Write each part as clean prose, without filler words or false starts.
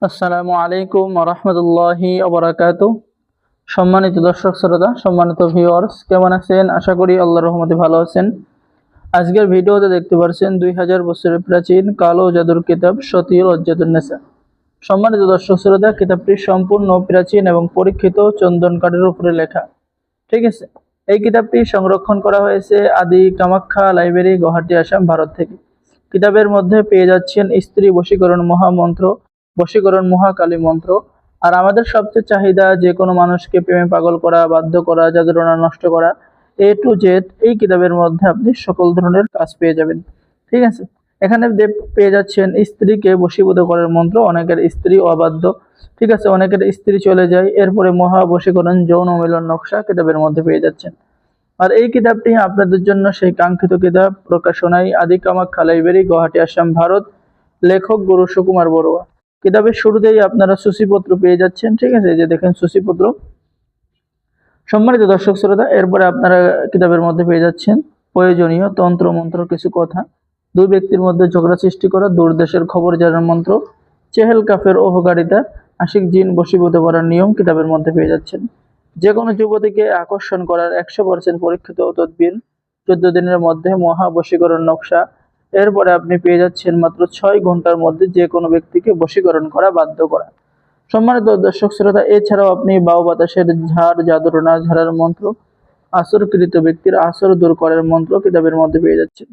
আসসালামু আলাইকুম ওয়া রাহমাতুল্লাহি ওয়া বারাকাতুহু। সম্মানিত দর্শক শ্রোতা, সম্মানিত ভিউয়ার্স, কেমন আছেন? আশা করি আল্লাহর রহমতে ভালো আছেন। আজকের ভিডিওতে দেখতে পাচ্ছেন 2000 বছরের প্রাচীন কালো জাদুর কিতাব সতী লজ্জাতুন নেসা। সম্মানিত দর্শক শ্রোতা, কিতাবটি সম্পূর্ণ প্রাচীন এবং পরীক্ষিত চন্দন কাঠের উপরে লেখা। ঠিক আছে, এই কিতাবটি সংরক্ষণ করা হয়েছে আদি কামাখ্যা লাইব্রেরি, গুয়াহাটি, আসাম, ভারত থেকে। কিতাবের মধ্যে পেয়ে যাচ্ছেন স্ত্রী বশীকরণ মহামন্ত্র, বশীকরণ মহাকালী মন্ত্র। আর আমাদের সবচেয়ে চাহিদা যে কোনো মানুষকে প্রেমে পাগল করা, বাধ্য করা, জাদুটনা নষ্ট করা, এ টু জেড এই কিতাবের মধ্যে আপনি সকল ধরনের কাজ পেয়ে যাবেন। ঠিক আছে, এখানে পেয়ে যাচ্ছেন স্ত্রীকে বশীভূত করার মন্ত্র। অনেকের স্ত্রী অবাধ্য, ঠিক আছে, অনেকের স্ত্রী চলে যায়, এরপরে মহা বশীকরণ যৌন মিলন নকশা কিতাবের মধ্যে পেয়ে যাচ্ছেন। আর এই কিতাবটি আপনাদের জন্য সেই কাঙ্ক্ষিত কিতাব, প্রকাশনায় আদি কামাখ্যা লাইব্রেরি, গুয়াহাটি, আসাম, ভারত। লেখক গুরু সুকুমার বড়ুয়া। কিতাবের শুরুতেই আপনারা সূচিপত্র পেয়ে যাচ্ছেন। ঠিক আছে, এই যে দেখেন সূচিপত্র। সম্মানিত দর্শক শ্রোতা, এরপরে আপনারা কিতাবের মধ্যে পেয়ে যাচ্ছেন প্রয়োজনীয় তন্ত্র মন্ত্র কিছু কথা, দুই ব্যক্তির মধ্যে ঝগড়া সৃষ্টি করা, দূরদেশের খবর জানার মন্ত্র, চেহেল কাফের উপকারিতা, আশিক জিন বশীভূত করার নিয়ম কিতাবের মধ্যে পেয়ে যাচ্ছেন। যে কোনো যুবতীকে আকর্ষণ করার 100% পরীক্ষিত তদবির, 14 দিনের মধ্যে মহা বশীকরণ নকশা। এরপরে আপনি পেয়ে যাচ্ছেন মাত্র 6 ঘন্টার মধ্যে যে কোনো ব্যক্তিকে বশীকরণ করা, বাধ্য করা। সম্মানিত দর্শক শ্রোতা, এছাড়াও আপনি বাউ বাতাসের ঝাড়, জাদুটনা ঝাড়ার মন্ত্র, আসরকৃত ব্যক্তির আসর দূর করার মন্ত্র কিতাবের মধ্যে পেয়ে যাচ্ছেন।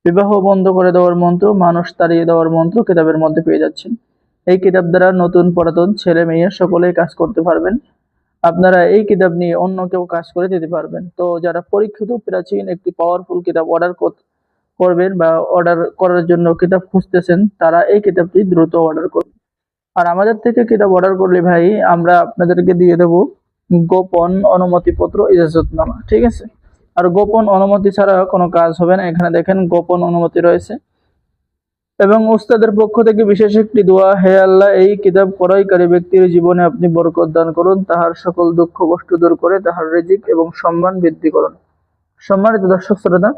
বিবাহ বন্ধ করে দেওয়ার মন্ত্র, মানুষ তাড়িয়ে দেওয়ার মন্ত্র কিতাবের মধ্যে পেয়ে যাচ্ছেন। এই কিতাব দ্বারা নতুন পুরাতন ছেলে মেয়ে সকলেই কাজ করতে পারবেন। আপনারা এই কিতাব নিয়ে অন্য কেউ কাজ করে দিতে পারবেন। তো যারা পরীক্ষিত প্রাচীন একটি পাওয়ারফুল কিতাব করবেন বা অর্ডার করার জন্য কিতাব খুঁজতেছেন, তারা এই কিতাবটি দ্রুত অর্ডার করবেন। আর আমাদের থেকে কিতাব অর্ডার করলে ভাই আমরা আপনাদেরকে দিয়ে দেব গোপন অনুমতিপত্র, ইজাজতনামা। ঠিক আছে, আর গোপন অনুমতি ছাড়া কোনো কাজ হবে না। এখানে দেখেন গোপন অনুমতি রয়েছে এবং উস্তাদের পক্ষ থেকে বিশেষ একটি দোয়া, হে আল্লাহ, এই কিতাব ক্রয়কারী ব্যক্তির জীবনে আপনি বরকত দান করুন, তাহার সকল দুঃখ কষ্ট দূর করে তাহার রিজিক এবং সম্মান বৃদ্ধি করুন। সম্মানিত দর্শক শ্রোতা,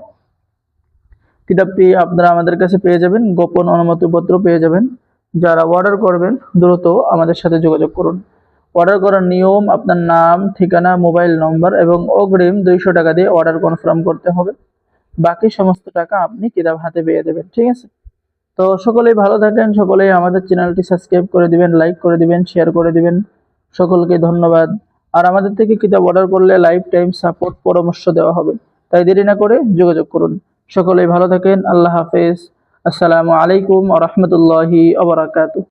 কিতাবটি আপনারা আমাদের কাছে পেয়ে যাবেন, গোপন অনুমতিপত্র পেয়ে যাবেন। যারা অর্ডার করবেন দ্রুত আমাদের সাথে যোগাযোগ করুন। অর্ডার করার নিয়ম, আপনার নাম, ঠিকানা, মোবাইল নম্বর এবং অগ্রিম 200 টাকা দিয়ে অর্ডার কনফার্ম করতে হবে। বাকি সমস্ত টাকা আপনি কিতাব হাতে পেয়ে দেবেন। ঠিক আছে, তো সকলেই ভালো থাকেন, সকলেই আমাদের চ্যানেলটি সাবস্ক্রাইব করে দিবেন, লাইক করে দিবেন, শেয়ার করে দিবেন। সকলকে ধন্যবাদ। আর আমাদের থেকে কিতাব অর্ডার করলে লাইফ টাইম সাপোর্ট পরামর্শ দেওয়া হবে, তাই দেরি না করে যোগাযোগ করুন। সকলেই ভালো থাকেন, আল্লাহ হাফেজ। আসসালামু আলাইকুম ওয়া রাহমাতুল্লাহি ওয়া বারাকাতুহু।